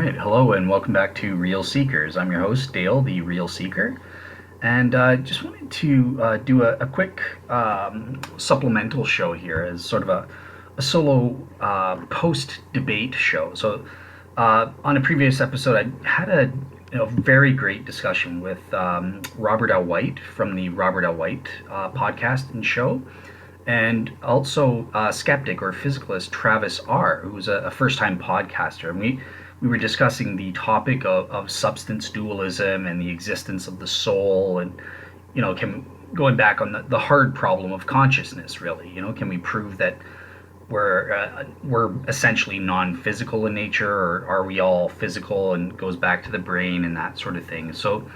right, hello and welcome back to Real Seekers. I'm your host, Dale, the Real Seeker, and just wanted to do a quick supplemental show here as sort of a solo post-debate show. So, on a previous episode, I had a very great discussion with Robert L. White from the Robert L. White podcast and show, and also skeptic or physicalist Travis R., who's a first-time podcaster. And we were discussing the topic of substance dualism and the existence of the soul, and going back on the hard problem of consciousness. Really, can we prove that we're essentially non-physical in nature, or are we all physical, and goes back to the brain and that sort of thing. So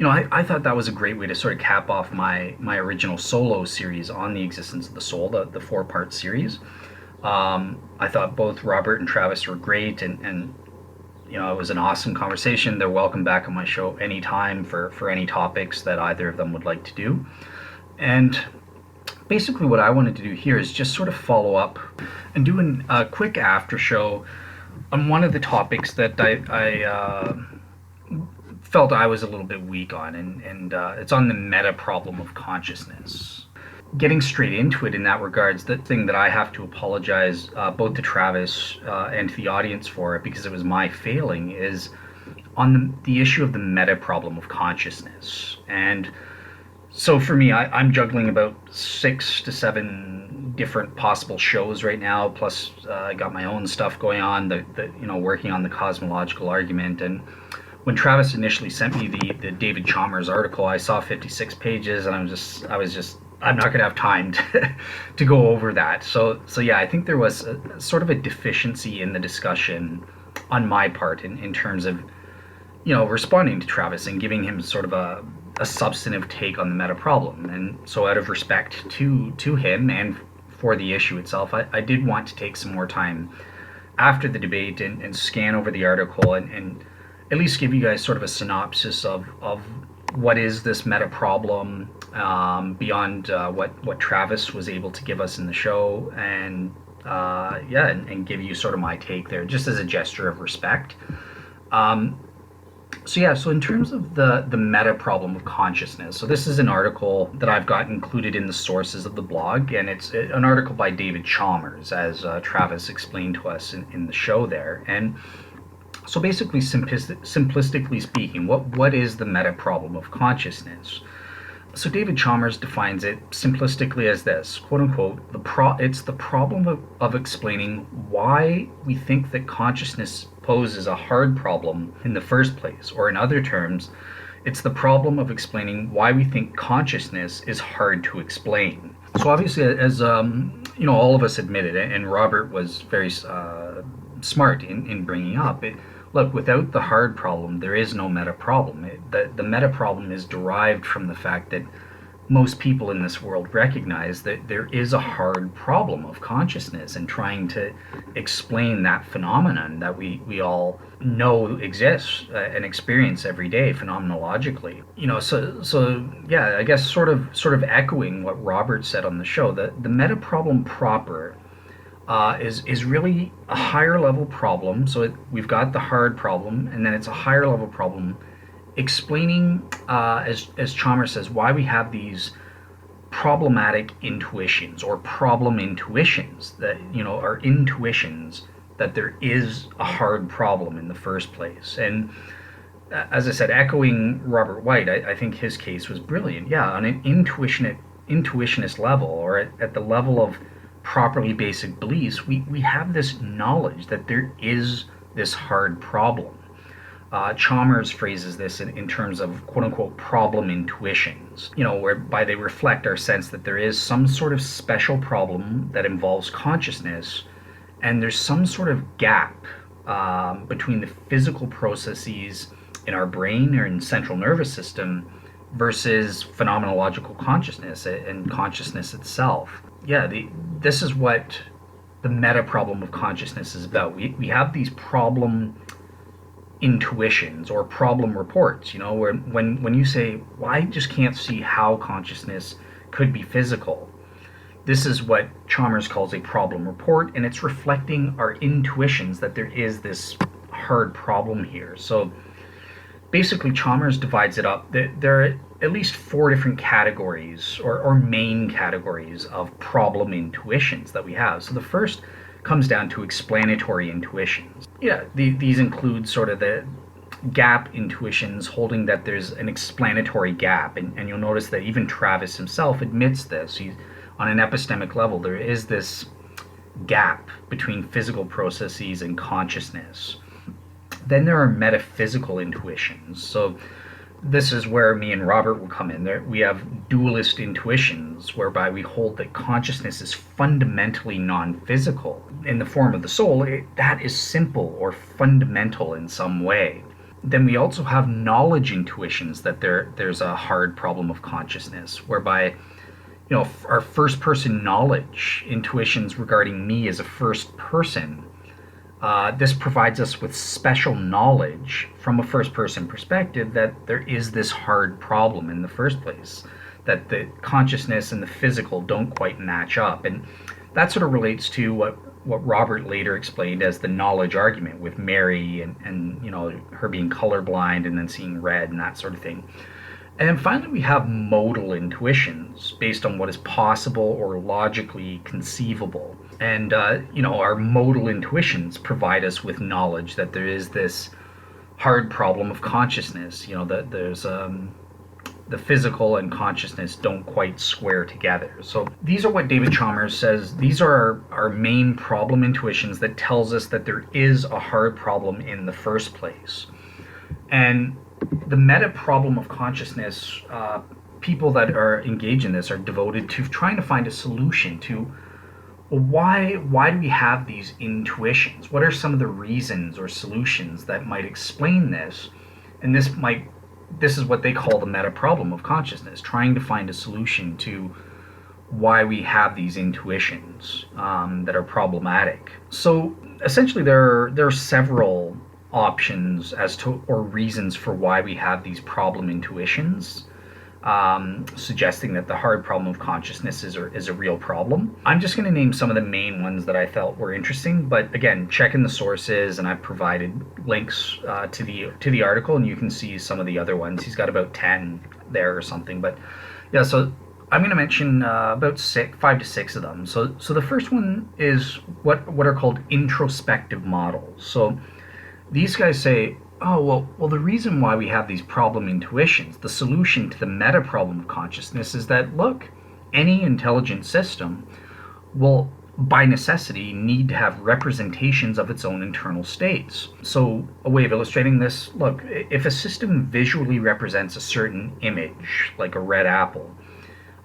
I thought that was a great way to sort of cap off my original solo series on the existence of the soul, the four-part series. I thought both Robert and Travis were great, and it was an awesome conversation. They're welcome back on my show anytime for any topics that either of them would like to do. And basically what I wanted to do here is just sort of follow up and do a quick after show on one of the topics that I felt I was a little bit weak on, and it's on the meta problem of consciousness. Getting straight into it in that regards, the thing that I have to apologize both to Travis and to the audience for it, because it was my failing, is on the issue of the meta problem of consciousness. And so for me, I'm juggling about 6 to 7 different possible shows right now, plus I got my own stuff going on, working on the cosmological argument. And when Travis initially sent me the David Chalmers article, I saw 56 pages, and I'm not going to have time to go over that. So yeah, I think there was a sort of a deficiency in the discussion on my part in terms of, responding to Travis and giving him sort of a substantive take on the meta problem. And so out of respect to him and for the issue itself, I did want to take some more time after the debate and scan over the article and at least give you guys sort of a synopsis of what is this meta problem, beyond what Travis was able to give us in the show, and give you sort of my take there, just as a gesture of respect. So in terms of the meta problem of consciousness, so this is an article that I've got included in the sources of the blog, and it's an article by David Chalmers, as Travis explained to us in the show there. And so basically, simplistically speaking, what is the meta problem of consciousness? So David Chalmers defines it simplistically as this, quote unquote, it's the problem of explaining why we think that consciousness poses a hard problem in the first place, or in other terms, it's the problem of explaining why we think consciousness is hard to explain. So obviously, as all of us admitted, and Robert was very smart in bringing up it. Look, without the hard problem, there is no meta problem. The meta problem is derived from the fact that most people in this world recognize that there is a hard problem of consciousness, and trying to explain that phenomenon that we all know exists and experience every day phenomenologically. So yeah, I guess sort of echoing what Robert said on the show, that the meta problem proper is really a higher level problem. So we've got the hard problem, and then it's a higher level problem explaining, as Chalmers says, why we have these problematic intuitions, or problem intuitions that are intuitions that there is a hard problem in the first place. And as I said, echoing Robert White, I think his case was brilliant. Yeah, on an intuitionist level, or at the level of properly basic beliefs, we have this knowledge that there is this hard problem. Chalmers phrases this in terms of quote-unquote problem intuitions, whereby they reflect our sense that there is some sort of special problem that involves consciousness, and there's some sort of gap between the physical processes in our brain or in central nervous system versus phenomenological consciousness and consciousness itself. Yeah, this is what the meta problem of consciousness is about. We have these problem intuitions or problem reports, where when you say, well, I just can't see how consciousness could be physical. This is what Chalmers calls a problem report, and it's reflecting our intuitions that there is this hard problem here. So basically, Chalmers divides it up. There are at least four different categories or main categories of problem intuitions that we have. So the first comes down to explanatory intuitions. Yeah, these include sort of the gap intuitions, holding that there's an explanatory gap. And you'll notice that even Travis himself admits this. He's, on an epistemic level, there is this gap between physical processes and consciousness. Then there are metaphysical intuitions. So this is where me and Robert will come in. There we have dualist intuitions, whereby we hold that consciousness is fundamentally non-physical. In the form of the soul, that is simple or fundamental in some way. Then we also have knowledge intuitions, that there's a hard problem of consciousness, whereby our first person knowledge intuitions regarding me as a first person, this provides us with special knowledge from a first person perspective that there is this hard problem in the first place, that the consciousness and the physical don't quite match up. And that sort of relates to what Robert later explained as the knowledge argument with Mary and her being colorblind and then seeing red and that sort of thing. And then finally we have modal intuitions based on what is possible or logically conceivable. And our modal intuitions provide us with knowledge that there is this hard problem of consciousness, that there's the physical and consciousness don't quite square together. So these are what David Chalmers says, these are our main problem intuitions that tells us that there is a hard problem in the first place. And the meta problem of consciousness, people that are engaged in this are devoted to trying to find a solution to, well, why do we have these intuitions? What are some of the reasons or solutions that might explain this? And this is what they call the meta problem of consciousness, trying to find a solution to why we have these intuitions that are problematic. So essentially there are several options as to, or reasons for why we have these problem intuitions, suggesting that the hard problem of consciousness is a real problem. I'm just going to name some of the main ones that I felt were interesting, but again, check in the sources, and I've provided links to the article, and you can see some of the other ones. He's got about 10 there or something, but yeah, so I'm going to mention about 5 to 6 of them. So the first one is what are called introspective models. So these guys say, oh, well, the reason why we have these problem intuitions, the solution to the meta problem of consciousness is that, look, any intelligent system will, by necessity, need to have representations of its own internal states. So a way of illustrating this, look, if a system visually represents a certain image, like a red apple,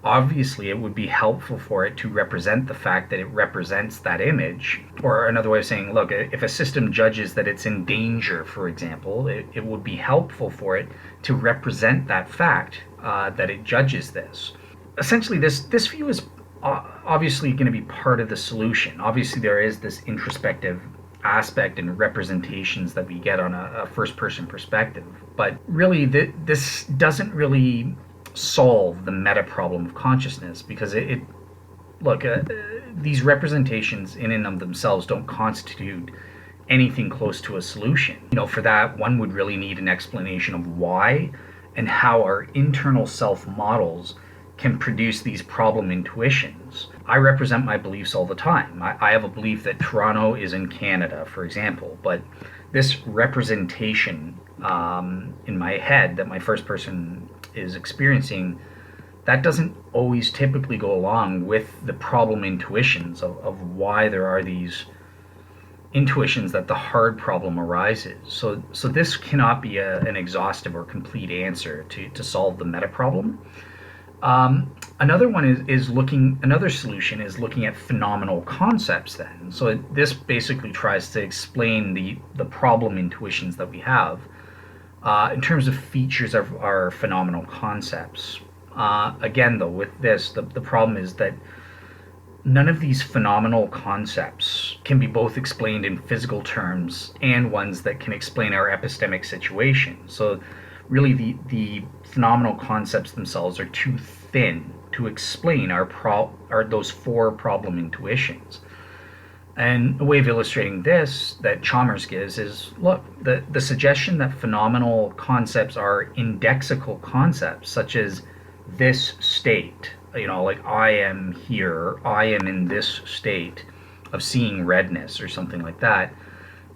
obviously it would be helpful for it to represent the fact that it represents that image. Or another way of saying, look, if a system judges that it's in danger, for example, it would be helpful for it to represent that fact, that it judges this. Essentially, this view is obviously going to be part of the solution. Obviously, there is this introspective aspect and representations that we get on a first-person perspective. But really, this doesn't really solve the meta problem of consciousness, because these representations in and of themselves don't constitute anything close to a solution. For that, one would really need an explanation of why and how our internal self models can produce these problem intuitions. I represent my beliefs all the time. I have a belief that Toronto is in Canada, for example, but this representation in my head that my first person is experiencing, that doesn't always typically go along with the problem intuitions of why there are these intuitions that the hard problem arises. So this cannot be an exhaustive or complete answer to solve the meta problem. Another one another solution is looking at phenomenal concepts then. So this basically tries to explain the problem intuitions that we have in terms of features of our phenomenal concepts. Again, though, with this, the problem is that none of these phenomenal concepts can be both explained in physical terms and ones that can explain our epistemic situation. So really the phenomenal concepts themselves are too thin to explain those four problem intuitions. And a way of illustrating this that Chalmers gives is, look, the suggestion that phenomenal concepts are indexical concepts, such as this state, like I am here, I am in this state of seeing redness or something like that,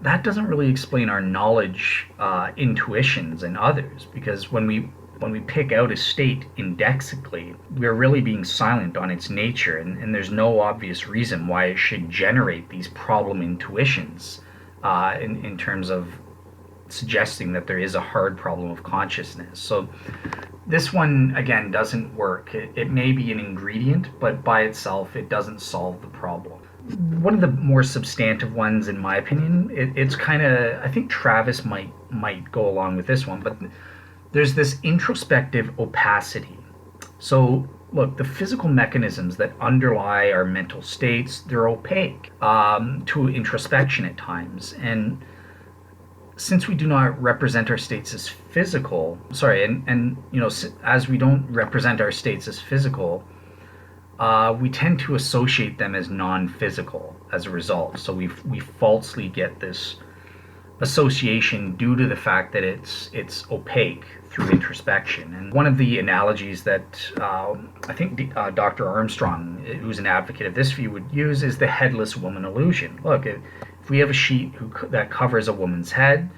that doesn't really explain our knowledge, intuitions, and others, because when we pick out a state indexically, we're really being silent on its nature, and there's no obvious reason why it should generate these problem intuitions, in terms of suggesting that there is a hard problem of consciousness. So this one, again, doesn't work. It may be an ingredient, but by itself, it doesn't solve the problem. One of the more substantive ones, in my opinion, it's kind of, I think Travis might go along with this one, but there's this introspective opacity. So, look, the physical mechanisms that underlie our mental states, they're opaque, to introspection at times. And since we do not represent our states as physical, as we don't represent our states as physical, we tend to associate them as non-physical as a result. So we falsely get this association due to the fact that it's opaque through introspection. And one of the analogies that I think Dr. Armstrong, who's an advocate of this view, would use is the headless woman illusion. Look, if we have a sheet that covers a woman's head,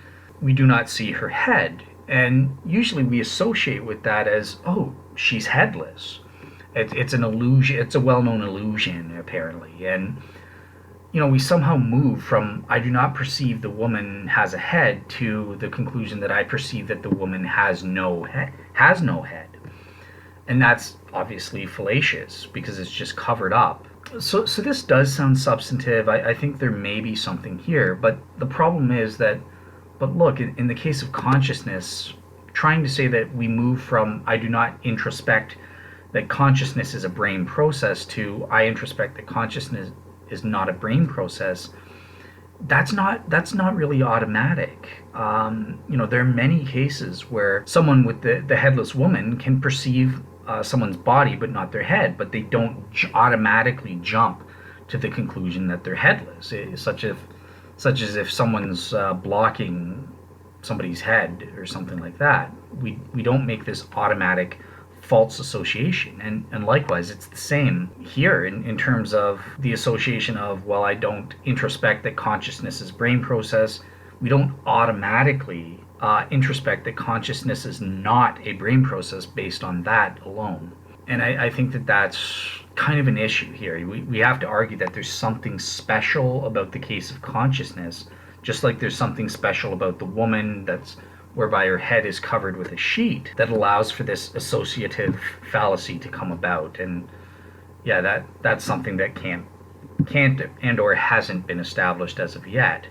we do not see her head, and usually we associate with that as, oh, she's headless. It's an illusion. It's a well-known illusion, apparently, and we somehow move from I do not perceive the woman has a head to the conclusion that I perceive that the woman has no head. And that's obviously fallacious because it's just covered up. So this does sound substantive. I think there may be something here, but the problem is that, but look, in the case of consciousness, trying to say that we move from I do not introspect that consciousness is a brain process to I introspect that consciousness is not a brain process, that's not really automatic. There are many cases where someone with the headless woman can perceive someone's body but not their head, but they don't automatically jump to the conclusion that they're headless, such as if someone's blocking somebody's head or something like that. We don't make this automatic false association, and likewise it's the same here in terms of the association of, well, I don't introspect that consciousness is brain process. We don't automatically introspect that consciousness is not a brain process based on that alone. And I think that that's kind of an issue here. We have to argue that there's something special about the case of consciousness, just like there's something special about the woman whereby her head is covered with a sheet that allows for this associative fallacy to come about. And yeah, that's something that can't and or hasn't been established as of yet.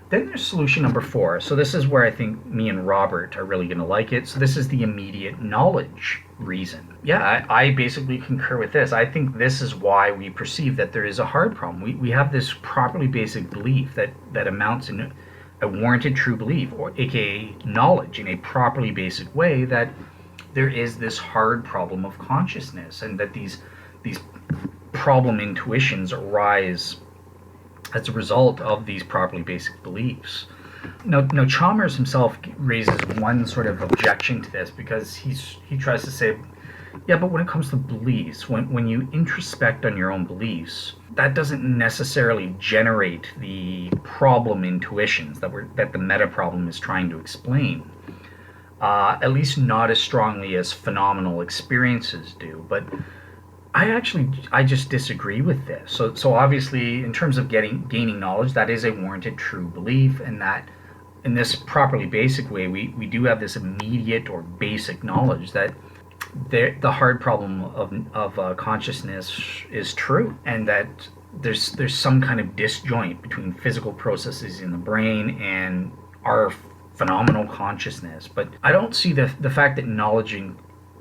Then there's solution number 4. So this is where I think me and Robert are really going to like it. So this is the immediate knowledge reason. Yeah, I basically concur with this. I think this is why we perceive that there is a hard problem. We have this properly basic belief that amounts in a warranted true belief, or aka knowledge in a properly basic way, that there is this hard problem of consciousness, and that these problem intuitions arise as a result of these properly basic beliefs. Now Chalmers himself raises one sort of objection to this, because he tries to say, yeah, but when it comes to beliefs, when you introspect on your own beliefs, that doesn't necessarily generate the problem intuitions that the meta problem is trying to explain. At least not as strongly as phenomenal experiences do. But I just disagree with this. So obviously, in terms of gaining knowledge, that is a warranted true belief, and that in this properly basic way, we do have this immediate or basic knowledge that the hard problem of consciousness is true, and that there's some kind of disjoint between physical processes in the brain and our phenomenal consciousness. But I don't see the fact that knowledge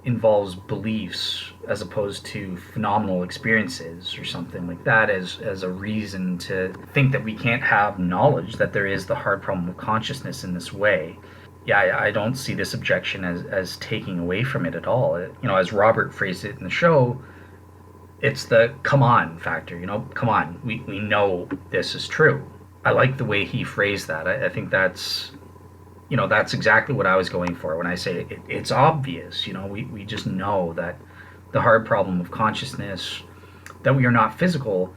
involves beliefs as opposed to phenomenal experiences or something like that as a reason to think that we can't have knowledge, that there is the hard problem of consciousness in this way. Yeah, I don't see this objection as taking away from it at all. As Robert phrased it in the show, It's the come on factor, come on, we know this is true. I like the way he phrased that. I think that's exactly what I was going for when I say it's obvious. We just know that the hard problem of consciousness, that we are not physical.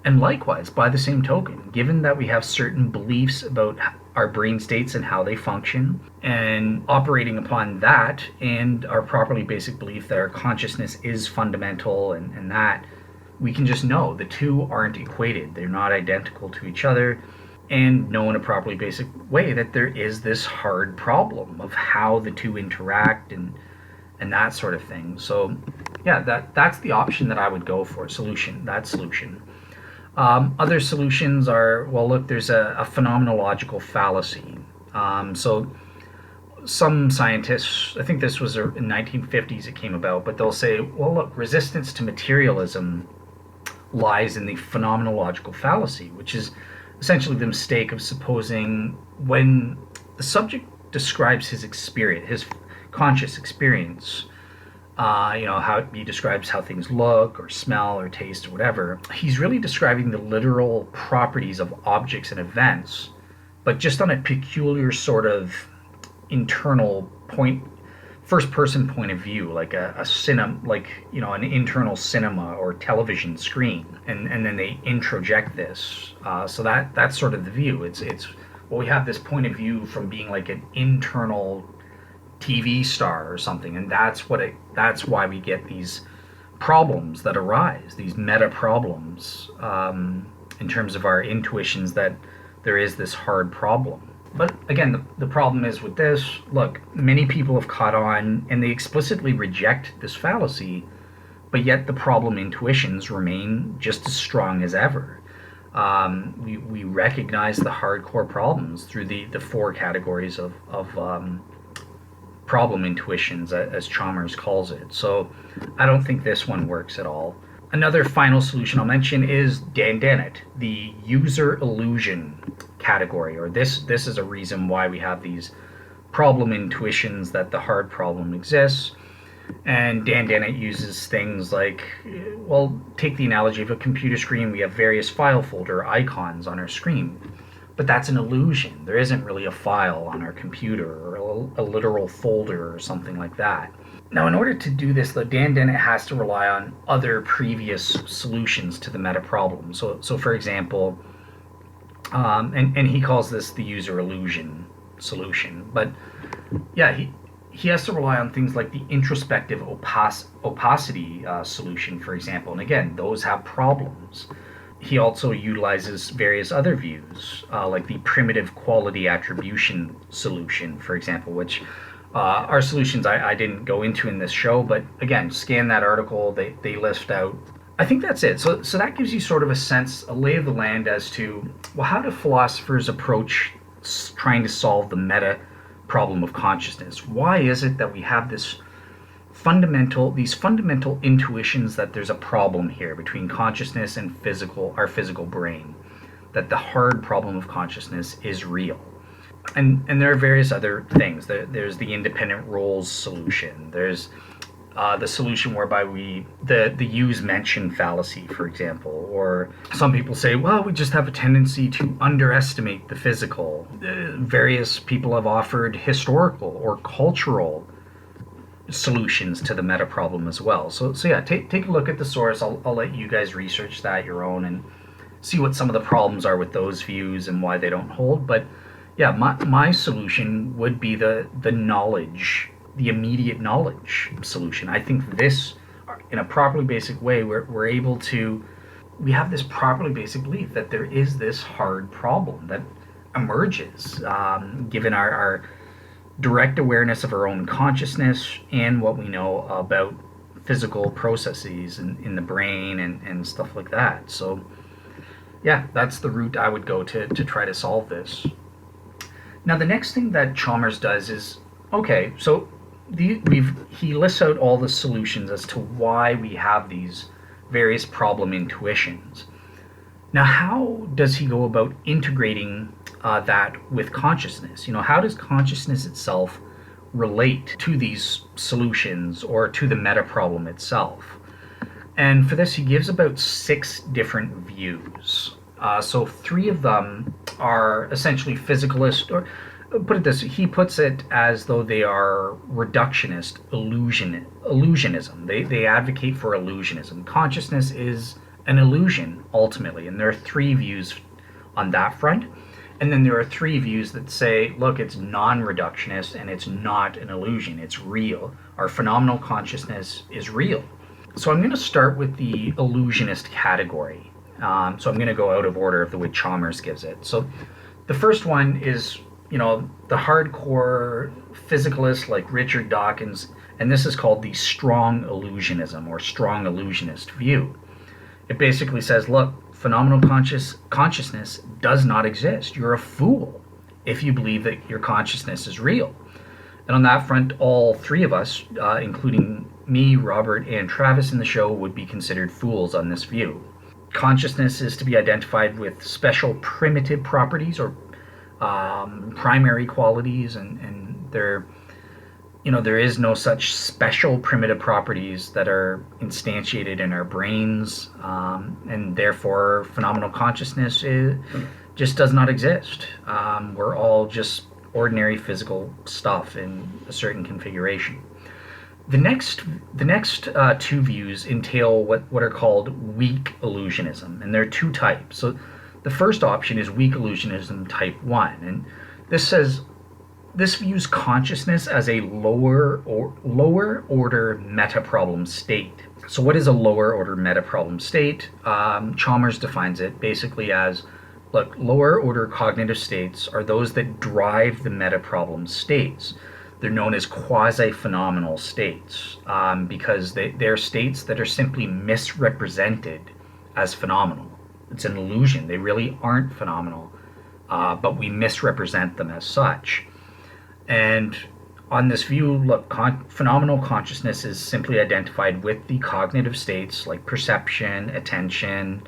And likewise, by the same token, given that we have certain beliefs about our brain states and how they function, and operating upon that and our properly basic belief that our consciousness is fundamental, and that we can just know the two aren't equated, they're not identical to each other, and know in a properly basic way that there is this hard problem of how the two interact and that sort of thing. So yeah, that's the option that I would go for. Solution. Other solutions are, well, look, there's a phenomenological fallacy. So some scientists, I think this was in 1950s it came about, but they'll say, well, look, resistance to materialism lies in the phenomenological fallacy, which is essentially the mistake of supposing when the subject describes his experience, his conscious experience, how he describes how things look or smell or taste or whatever, he's really describing the literal properties of objects and events, but just on a peculiar sort of internal point, first person point of view, like a cinema, like an internal cinema or television screen, and then they introject this. So that's sort of the view. It's well, we have this point of view from being like an internal TV star or something, and that's why we get these problems that arise, these meta problems, in terms of our intuitions that there is this hard problem. But again, the problem is with this, look, many people have caught on and they explicitly reject this fallacy, but yet the problem intuitions remain just as strong as ever. We recognize the hardcore problems through the four categories of problem intuitions, as Chalmers calls it. So I don't think this one works at all. Another final solution I'll mention is Dan Dennett, the user illusion category, or this is a reason why we have these problem intuitions that the hard problem exists. And Dan Dennett uses things like, well, take the analogy of a computer screen. We have various file folder icons on our screen, but that's an illusion. There isn't really a file on our computer or a literal folder or something like that. Now, in order to do this, though, Dan Dennett has to rely on other previous solutions to the meta problem. So for example, and he calls this the user illusion solution. But yeah, he has to rely on things like the introspective opacity solution, for example. And again, those have problems. He also utilizes various other views, like the primitive quality attribution solution, for example, which are solutions I didn't go into in this show, but again, scan that article, they list out. I think that's it. So that gives you sort of a sense, a lay of the land as to, well, how do philosophers approach trying to solve the meta problem of consciousness? Why is it that we have these fundamental intuitions that there's a problem here between consciousness and our physical brain, that the hard problem of consciousness is real? And there are various other things. There's the independent roles solution. There's the solution whereby the use mention fallacy, for example. Or some people say, well, we just have a tendency to underestimate the physical. Various people have offered historical or cultural solutions to the meta problem as well. So yeah, take a look at the source. I'll let you guys research that your own and see what some of the problems are with those views and why they don't hold. But yeah, my solution would be the knowledge, the immediate knowledge solution. I think this, in a properly basic way, we have this properly basic belief that there is this hard problem that emerges given our direct awareness of our own consciousness and what we know about physical processes in the brain and stuff like that. So yeah, that's the route I would go to try to solve this. Now, the next thing that Chalmers does is, okay, so he lists out all the solutions as to why we have these various problem intuitions. Now, how does he go about integrating that with consciousness? How does consciousness itself relate to these solutions or to the meta problem itself? And for this, he gives about 6 different views. So 3 of them are essentially physicalist, or put it this, he puts it as though they are reductionist illusionism. They advocate for illusionism. Consciousness is an illusion, ultimately, and there are 3 views on that front. And then there are 3 views that say, look, it's non-reductionist and it's not an illusion, it's real. Our phenomenal consciousness is real. So I'm going to start with the illusionist category. So I'm going to go out of order of the way Chalmers gives it. So the first one is, the hardcore physicalists like Richard Dawkins, and this is called the strong illusionism or strong illusionist view. It basically says, look, phenomenal consciousness does not exist. You're a fool if you believe that your consciousness is real. And on that front, all 3 of us, including me, Robert, and Travis in the show, would be considered fools on this view. Consciousness is to be identified with special primitive properties or primary qualities, and there is no such special primitive properties that are instantiated in our brains, and therefore phenomenal consciousness just does not exist. We're all just ordinary physical stuff in a certain configuration. The next 2 views entail what are called weak illusionism, and there are 2 types. So the first option is weak illusionism type 1, and this views consciousness as a lower order meta problem state. So what is a lower order meta problem state? Chalmers defines it basically as, look, lower order cognitive states are those that drive the meta problem states. They're known as quasi-phenomenal states because they're states that are simply misrepresented as phenomenal. It's an illusion. They really aren't phenomenal, but we misrepresent them as such. And on this view, look, phenomenal consciousness is simply identified with the cognitive states like perception, attention,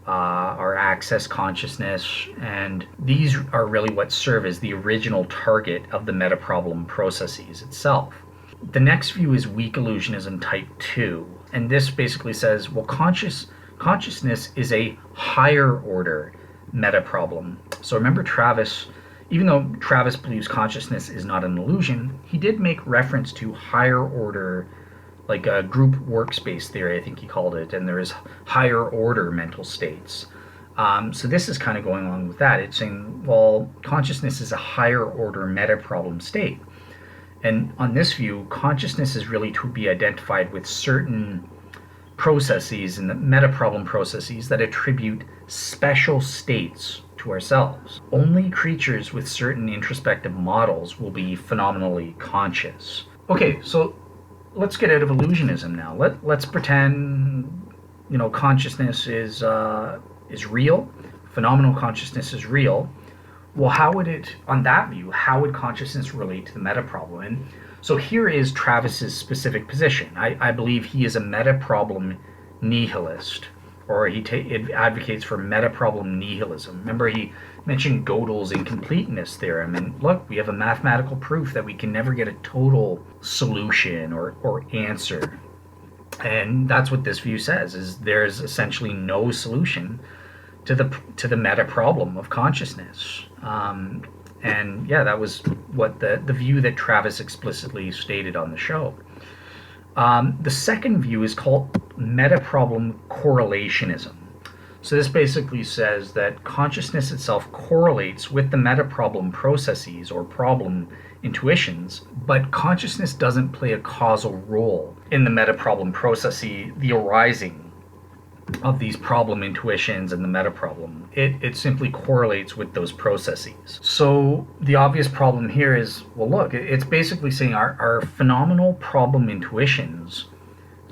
our access consciousness, and these are really what serve as the original target of the meta-problem processes itself. The next view is weak illusionism type 2, and this basically says, well, consciousness is a higher order meta-problem. So remember Travis, even though Travis believes consciousness is not an illusion, he did make reference to higher order, like a group workspace theory, I think he called it, and there is higher order mental states. So this is kind of going along with that. It's saying, well, consciousness is a higher order meta problem state. And on this view, consciousness is really to be identified with certain processes and the meta problem processes that attribute special states to ourselves. Only creatures with certain introspective models will be phenomenally conscious. Okay, so let's get out of illusionism now. Let's pretend, consciousness is real. Phenomenal consciousness is real. Well, on that view, how would consciousness relate to the meta problem? And so here is Travis's specific position. I believe he is a meta problem nihilist, or he advocates for meta problem nihilism. Remember, he mentioned Gödel's incompleteness theorem, and look, we have a mathematical proof that we can never get a total solution or answer. And that's what this view says, is there's essentially no solution to the meta problem of consciousness. And yeah, that was what the view that Travis explicitly stated on the show. The second view is called meta problem correlationism. So this basically says that consciousness itself correlates with the meta problem processes or problem intuitions, but consciousness doesn't play a causal role in the meta problem processes, the arising of these problem intuitions and the meta problem. It simply correlates with those processes. So the obvious problem here is, well, look, it's basically saying our phenomenal problem intuitions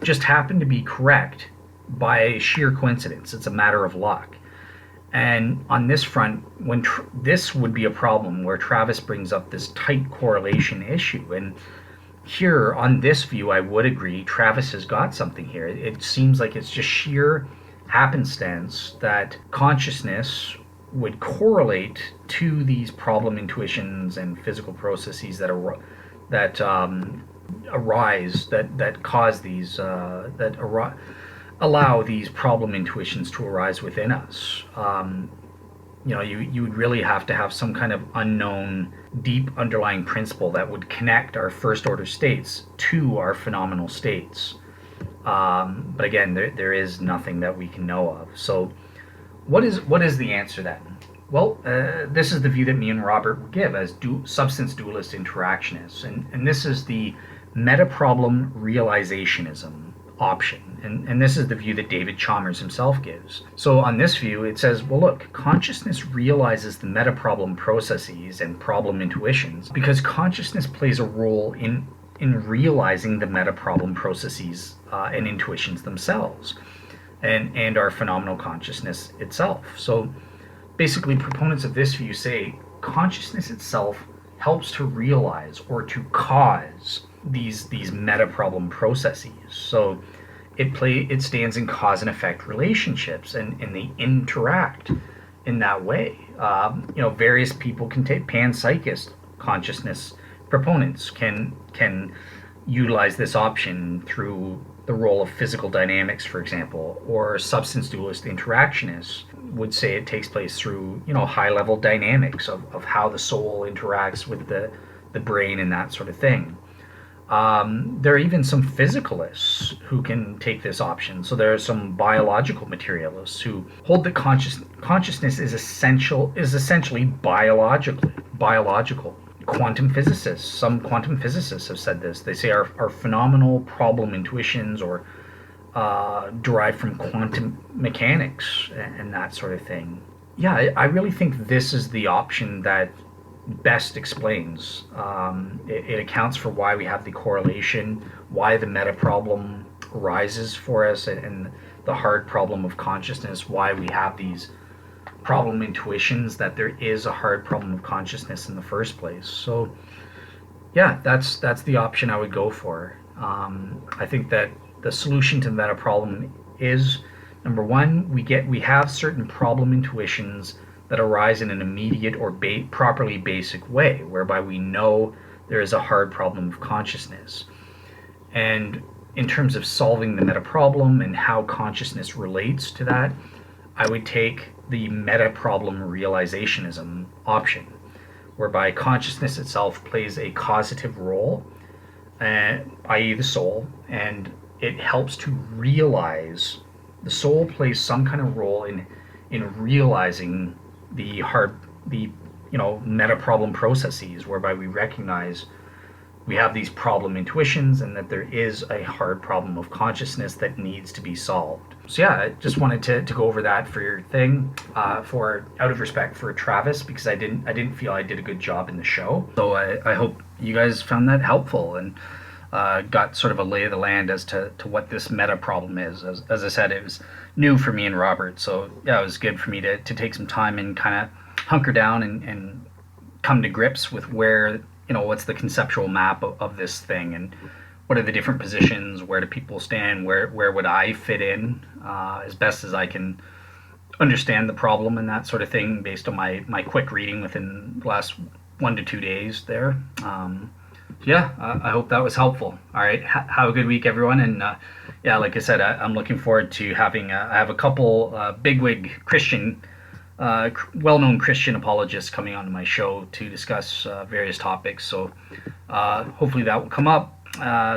just happen to be correct by sheer coincidence. It's a matter of luck. And on this front, this would be a problem where Travis brings up this tight correlation issue. And here, on this view, I would agree, Travis has got something here. It seems like it's just sheer happenstance that consciousness would correlate to these problem intuitions and physical processes that arise, that cause these, allow these problem intuitions to arise within us. You would really have to have some kind of unknown, deep underlying principle that would connect our first order states to our phenomenal states. But again, there is nothing that we can know of. So, what is the answer then? Well, this is the view that me and Robert would give as substance dualist interactionists, and this is the meta problem realizationism option. And this is the view that David Chalmers himself gives. So on this view, it says, well, look, consciousness realizes the meta-problem processes and problem intuitions because consciousness plays a role in realizing the meta-problem processes and intuitions themselves and our phenomenal consciousness itself. So basically, proponents of this view say consciousness itself helps to realize or to cause these meta-problem processes. So it stands in cause and effect relationships, and they interact in that way. Various people can take panpsychist consciousness proponents can utilize this option through the role of physical dynamics, for example, or substance dualist interactionists would say it takes place through high level dynamics of how the soul interacts with the brain and that sort of thing. There are even some physicalists who can take this option. So there are some biological materialists who hold that consciousness is essentially biological. Some quantum physicists have said this. They say our phenomenal problem intuitions or derived from quantum mechanics and that sort of thing. Yeah, I really think this is the option that best explains. It accounts for why we have the correlation, why the meta problem arises for us, and the hard problem of consciousness, why we have these problem intuitions that there is a hard problem of consciousness in the first place. So yeah, that's the option I would go for. I think that the solution to the meta problem is, number one, we have certain problem intuitions that arise in an immediate or properly basic way, whereby we know there is a hard problem of consciousness. And in terms of solving the meta problem and how consciousness relates to that, I would take the meta problem realizationism option, whereby consciousness itself plays a causative role, i.e. the soul, and it helps to realize. The soul plays some kind of role in realizing the meta problem processes, whereby we recognize we have these problem intuitions and that there is a hard problem of consciousness that needs to be solved. So yeah, I just wanted to go over that for your thing, for out of respect for Travis, because I didn't feel I did a good job in the show. So I hope you guys found that helpful and got sort of a lay of the land as to what this meta problem is. As I said, it was new for me and Robert, so yeah, it was good for me to take some time and kind of hunker down and come to grips with where, what's the conceptual map of this thing, and what are the different positions, where do people stand, where would I fit in, as best as I can understand the problem and that sort of thing based on my quick reading within the last 1 to 2 days there. Yeah, I hope that was helpful. All right, have a good week, everyone. And yeah, like I said, I'm looking forward to having. I have a couple bigwig Christian, well-known Christian apologists coming onto my show to discuss various topics. So hopefully that will come up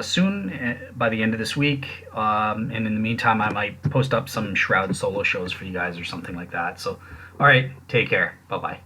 soon, by the end of this week. And in the meantime, I might post up some Shroud solo shows for you guys or something like that. So, all right, take care. Bye-bye.